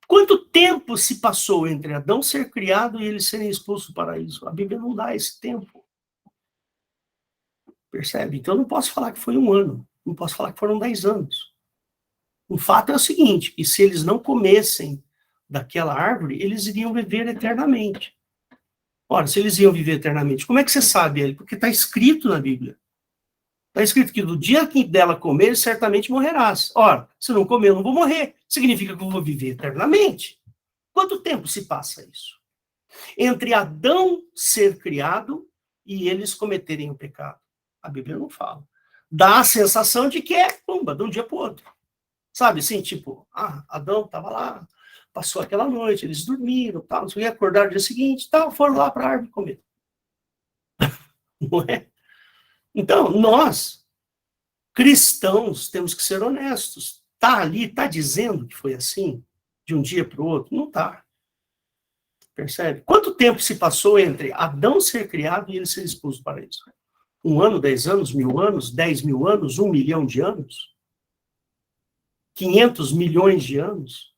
Speaker 1: Quanto tempo se passou entre Adão ser criado e eles serem expulsos do paraíso? A Bíblia não dá esse tempo. Percebe? Então eu não posso falar que foi 1 ano. Não posso falar que foram 10 anos. O fato é o seguinte, que se eles não comessem daquela árvore, eles iriam viver eternamente. Ora, se eles iam viver eternamente, como é que você sabe ele? Porque está escrito na Bíblia. Está escrito que do dia que dela comer, certamente morrerás. Ora, se não comer, eu não vou morrer. Significa que eu vou viver eternamente. Quanto tempo se passa isso? Entre Adão ser criado e eles cometerem o pecado. A Bíblia não fala. Dá a sensação de que é, pumba, de um dia para o outro. Sabe assim, tipo, Adão estava lá, passou aquela noite, eles dormiram, tal, não sei o que, acordaram no dia seguinte, tal, foram lá para a árvore comer. Não é? Então, nós, cristãos, temos que ser honestos. Está ali, está dizendo que foi assim, de um dia para o outro? Não está. Percebe? Quanto tempo se passou entre Adão ser criado e ele ser expulso do paraíso? 1 ano, 10 anos, 1000 anos, 10 mil anos, 1 milhão de anos? 500 milhões de anos?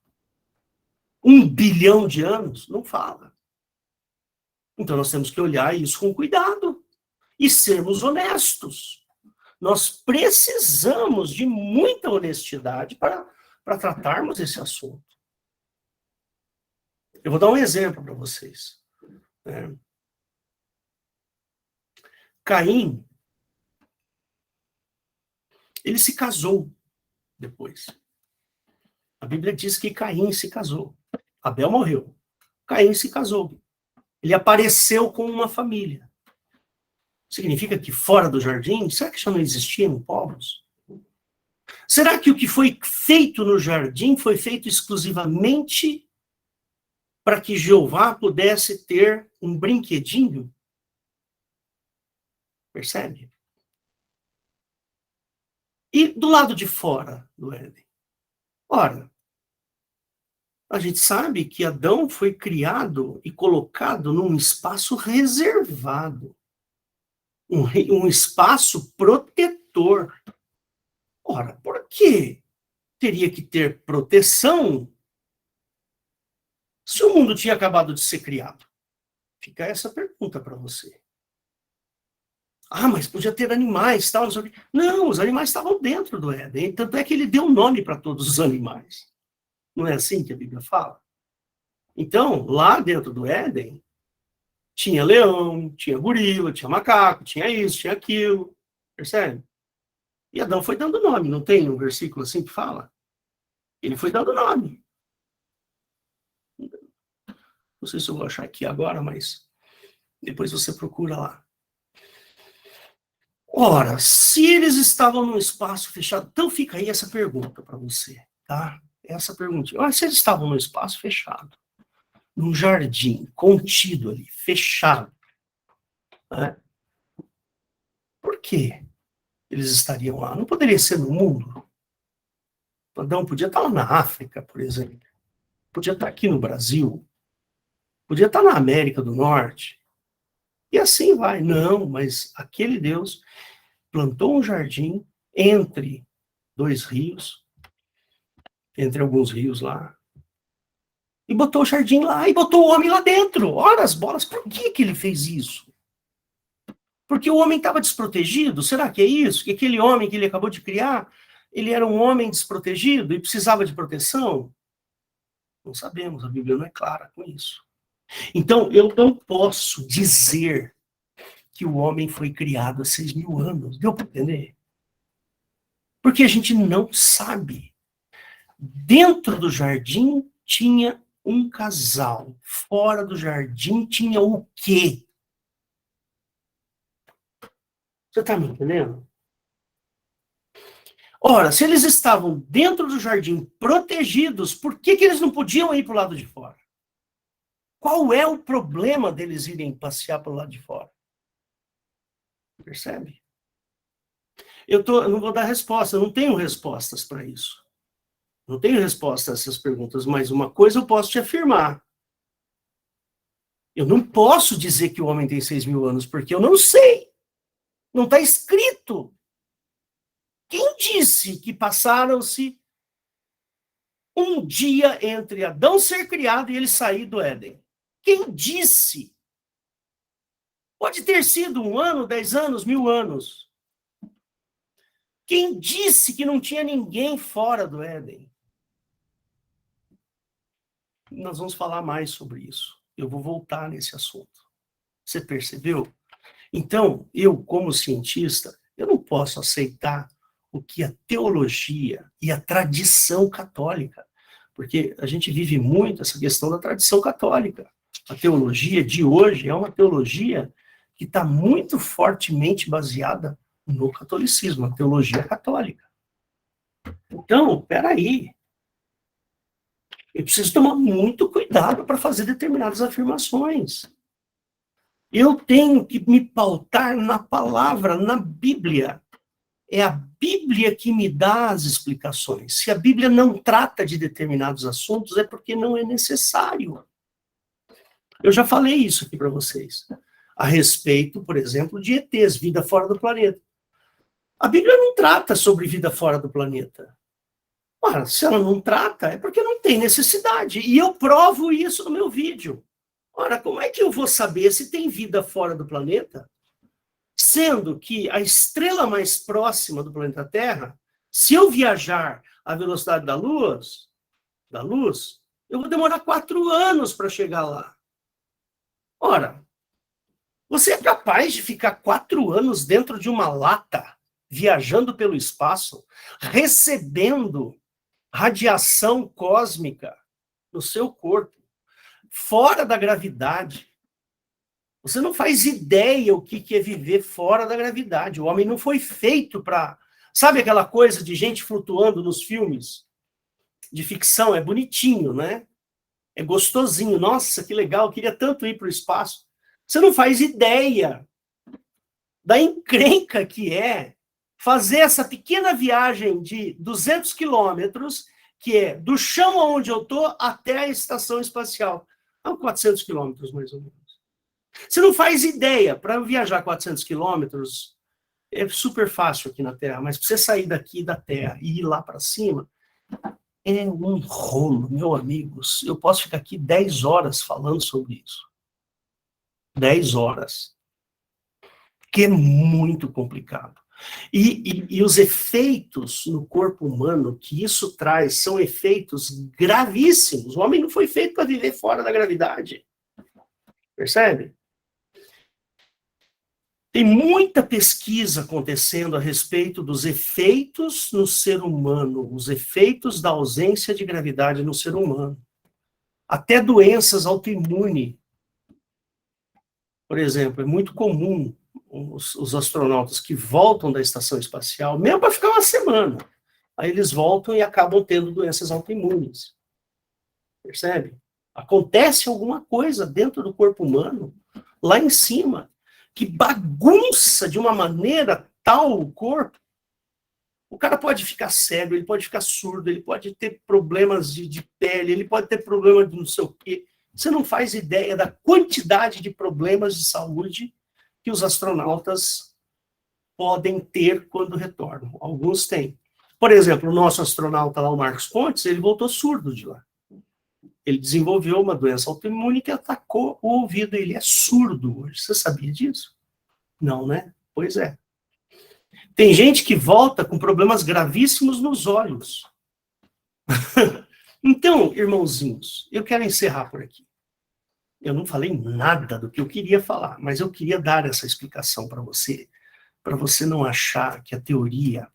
Speaker 1: 1 bilhão de anos? Não fala. Então nós temos que olhar isso com cuidado e sermos honestos. Nós precisamos de muita honestidade para tratarmos esse assunto. Eu vou dar um exemplo para vocês. Caim, ele se casou depois. A Bíblia diz que Caim se casou. Abel morreu. Caim se casou. Ele apareceu com uma família. Significa que fora do jardim, será que já não existiam povos? Será que o que foi feito no jardim foi feito exclusivamente para que Jeová pudesse ter um brinquedinho? Percebe? E do lado de fora do Éden? Ora, a gente sabe que Adão foi criado e colocado num espaço reservado. Um espaço protetor. Ora, por que teria que ter proteção se o mundo tinha acabado de ser criado? Fica essa pergunta para você. Mas podia ter animais, tal, não sei o quê. Não, os animais estavam dentro do Éden. Tanto é que ele deu nome para todos os animais. Não é assim que a Bíblia fala? Então, lá dentro do Éden, tinha leão, tinha gorila, tinha macaco, tinha isso, tinha aquilo. Percebe? E Adão foi dando nome, não tem um versículo assim que fala? Ele foi dando nome. Não sei se eu vou achar aqui agora, mas depois você procura lá. Ora, se eles estavam num espaço fechado, então fica aí essa pergunta para você, tá? Essa perguntinha. Ora, se eles estavam num espaço fechado, num jardim, contido ali, fechado, né? Por que eles estariam lá? Não poderia ser no mundo? Adão podia estar lá na África, por exemplo. Podia estar aqui no Brasil. Podia estar na América do Norte. E assim vai. Não, mas aquele Deus plantou um jardim entre dois rios, entre alguns rios lá, e botou o jardim lá, e botou o homem lá dentro. Ora as bolas, por que que ele fez isso? Porque o homem estava desprotegido? Será que é isso? Que aquele homem que ele acabou de criar, ele era um homem desprotegido e precisava de proteção? Não sabemos, a Bíblia não é clara com isso. Então, eu não posso dizer que o homem foi criado há 6.000 anos. Deu para entender? Porque a gente não sabe. Dentro do jardim tinha um casal. Fora do jardim tinha o quê? Você está me entendendo? Ora, se eles estavam dentro do jardim protegidos, por que que eles não podiam ir para o lado de fora? Qual é o problema deles irem passear para o lado de fora? Percebe? Eu não vou dar resposta, eu não tenho respostas para isso. Não tenho resposta a essas perguntas, mas uma coisa eu posso te afirmar. Eu não posso dizer que o homem tem 6.000 anos, porque eu não sei. Não está escrito. Quem disse que passaram-se um dia entre Adão ser criado e ele sair do Éden? Quem disse? Pode ter sido 1 ano, 10 anos, 1.000 anos. Quem disse que não tinha ninguém fora do Éden? Nós vamos falar mais sobre isso. Eu vou voltar nesse assunto. Você percebeu? Então, eu, como cientista, eu não posso aceitar o que a teologia e a tradição católica, porque a gente vive muito essa questão da tradição católica. A teologia de hoje é uma teologia que está muito fortemente baseada no catolicismo, a teologia católica. Então, peraí. Eu preciso tomar muito cuidado para fazer determinadas afirmações. Eu tenho que me pautar na palavra, na Bíblia. É a Bíblia que me dá as explicações. Se a Bíblia não trata de determinados assuntos, é porque não é necessário. Eu já falei isso aqui para vocês. A respeito, por exemplo, de ETs, vida fora do planeta. A Bíblia não trata sobre vida fora do planeta. Ora, se ela não trata, é porque não tem necessidade. E eu provo isso no meu vídeo. Ora, como é que eu vou saber se tem vida fora do planeta? Sendo que a estrela mais próxima do planeta Terra, se eu viajar à velocidade da luz, eu vou demorar 4 anos para chegar lá. Ora, você é capaz de ficar 4 anos dentro de uma lata, viajando pelo espaço, recebendo radiação cósmica no seu corpo, fora da gravidade? Você não faz ideia o que é viver fora da gravidade. O homem não foi feito para... Sabe aquela coisa de gente flutuando nos filmes de ficção? É bonitinho, né? É gostosinho. Nossa, que legal, eu queria tanto ir para o espaço. Você não faz ideia da encrenca que é fazer essa pequena viagem de 200 quilômetros, que é do chão onde eu estou até a estação espacial. São 400 quilômetros, mais ou menos. Você não faz ideia, para viajar 400 quilômetros é super fácil aqui na Terra, mas para você sair daqui da Terra e ir lá para cima, é um rolo, meu amigo. Eu posso ficar aqui 10 horas falando sobre isso. 10 horas. Que é muito complicado. E os efeitos no corpo humano que isso traz são efeitos gravíssimos. O homem não foi feito para viver fora da gravidade. Percebe? Tem muita pesquisa acontecendo a respeito dos efeitos no ser humano, os efeitos da ausência de gravidade no ser humano. Até doenças autoimunes. Por exemplo, é muito comum os astronautas que voltam da estação espacial, mesmo para ficar uma semana, aí eles voltam e acabam tendo doenças autoimunes. Percebe? Acontece alguma coisa dentro do corpo humano, lá em cima, que bagunça de uma maneira tal o corpo. O cara pode ficar cego, ele pode ficar surdo, ele pode ter problemas de pele, ele pode ter problema de não sei o quê. Você não faz ideia da quantidade de problemas de saúde que os astronautas podem ter quando retornam. Alguns têm. Por exemplo, o nosso astronauta lá, o Marcos Pontes, ele voltou surdo de lá. Ele desenvolveu uma doença autoimune que atacou o ouvido. Ele é surdo hoje. Você sabia disso? Não, né? Pois é. Tem gente que volta com problemas gravíssimos nos olhos. Então, irmãozinhos, eu quero encerrar por aqui. Eu não falei nada do que eu queria falar, mas eu queria dar essa explicação para você não achar que a teoria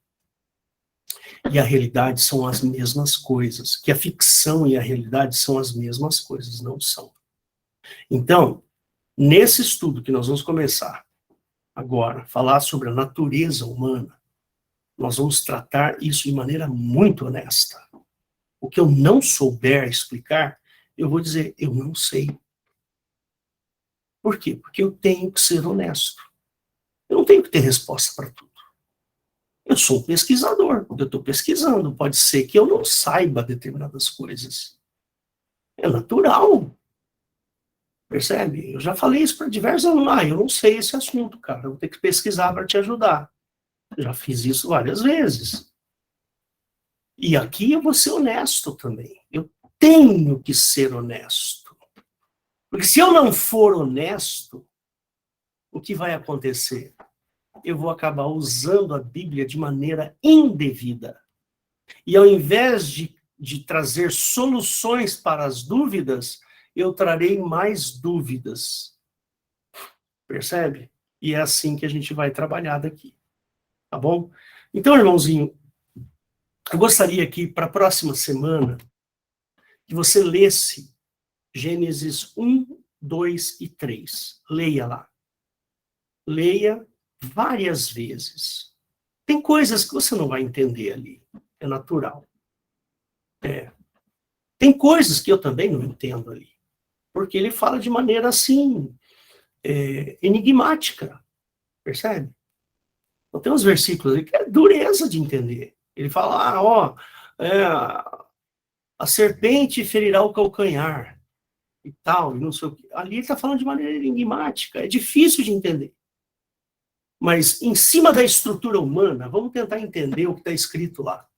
Speaker 1: e a realidade são as mesmas coisas, que a ficção e a realidade são as mesmas coisas, não são. Então, nesse estudo que nós vamos começar agora, falar sobre a natureza humana, nós vamos tratar isso de maneira muito honesta. O que eu não souber explicar, eu vou dizer, eu não sei. Por quê? Porque eu tenho que ser honesto. Eu não tenho que ter resposta para tudo. Eu sou um pesquisador, eu estou pesquisando. Pode ser que eu não saiba determinadas coisas. É natural. Percebe? Eu já falei isso para diversos alunos. Eu não sei esse assunto, cara. Eu vou ter que pesquisar para te ajudar. Eu já fiz isso várias vezes. E aqui eu vou ser honesto também. Eu tenho que ser honesto. Porque se eu não for honesto, o que vai acontecer? Eu vou acabar usando a Bíblia de maneira indevida. E ao invés de trazer soluções para as dúvidas, eu trarei mais dúvidas. Percebe? E é assim que a gente vai trabalhar daqui. Tá bom? Então, irmãozinho, eu gostaria aqui, para a próxima semana, que você lesse Gênesis 1, 2 e 3. Leia lá. Leia várias vezes. Tem coisas que você não vai entender ali. É natural. Tem coisas que eu também não entendo ali. Porque ele fala de maneira assim, enigmática. Percebe? Então tem uns versículos ali que é dureza de entender. Ele fala, a serpente ferirá o calcanhar. E tal, e não sei o quê. Ali ele está falando de maneira enigmática. É difícil de entender. Mas em cima da estrutura humana, vamos tentar entender o que está escrito lá.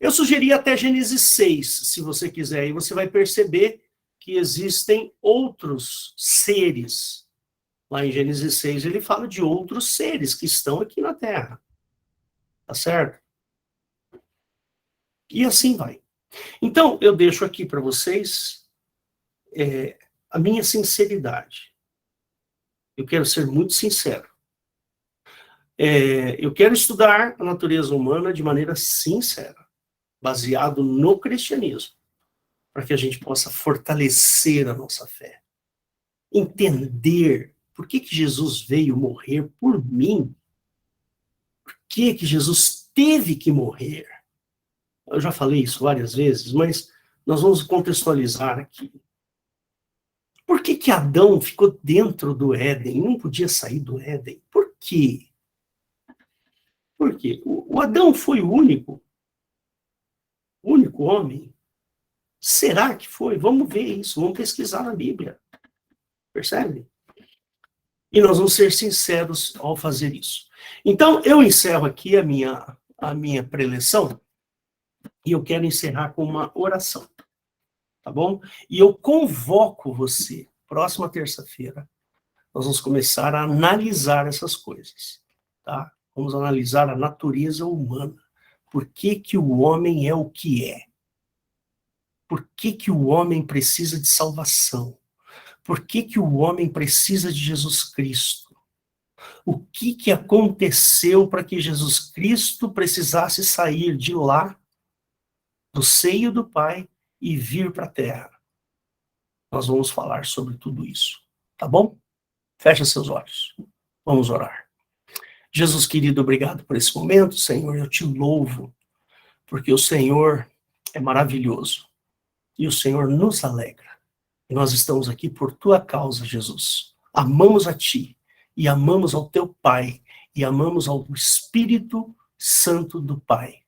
Speaker 1: Eu sugeri até Gênesis 6, se você quiser, e você vai perceber que existem outros seres. Lá em Gênesis 6 ele fala de outros seres que estão aqui na Terra. Tá certo? E assim vai. Então, eu deixo aqui para vocês a minha sinceridade. Eu quero ser muito sincero. Eu quero estudar a natureza humana de maneira sincera, baseado no cristianismo, para que a gente possa fortalecer a nossa fé. Entender por que Jesus veio morrer por mim. Por que Jesus teve que morrer. Eu já falei isso várias vezes, mas nós vamos contextualizar aqui. Por que Adão ficou dentro do Éden e não podia sair do Éden? Por quê? Por quê? O Adão foi o único homem? Será que foi? Vamos ver isso, vamos pesquisar na Bíblia. Percebe? E nós vamos ser sinceros ao fazer isso. Então, eu encerro aqui a minha preleção e eu quero encerrar com uma oração. Tá bom? E eu convoco você, próxima terça-feira, nós vamos começar a analisar essas coisas, tá? Vamos analisar a natureza humana. Por que o homem é o que é? Por que o homem precisa de salvação? Por que o homem precisa de Jesus Cristo? o que aconteceu para que Jesus Cristo precisasse sair de lá, do seio do Pai, e vir para a Terra. Nós vamos falar sobre tudo isso, tá bom? Fecha seus olhos. Vamos orar. Jesus querido, obrigado por esse momento, Senhor, eu te louvo, porque o Senhor é maravilhoso, e o Senhor nos alegra. E nós estamos aqui por tua causa, Jesus. Amamos a ti, e amamos ao teu Pai, e amamos ao Espírito Santo do Pai.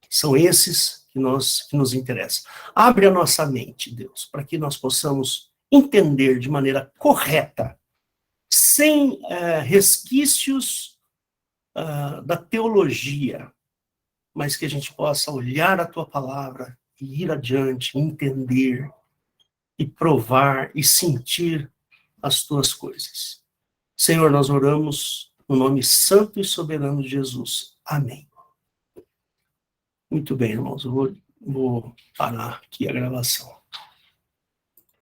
Speaker 1: São esses que nos interessam. Abre a nossa mente, Deus, para que nós possamos entender de maneira correta, sem resquícios da teologia, mas que a gente possa olhar a tua palavra e ir adiante, entender e provar e sentir as tuas coisas. Senhor, nós oramos no nome santo e soberano de Jesus. Amém. Muito bem, irmãos, eu vou parar aqui a gravação.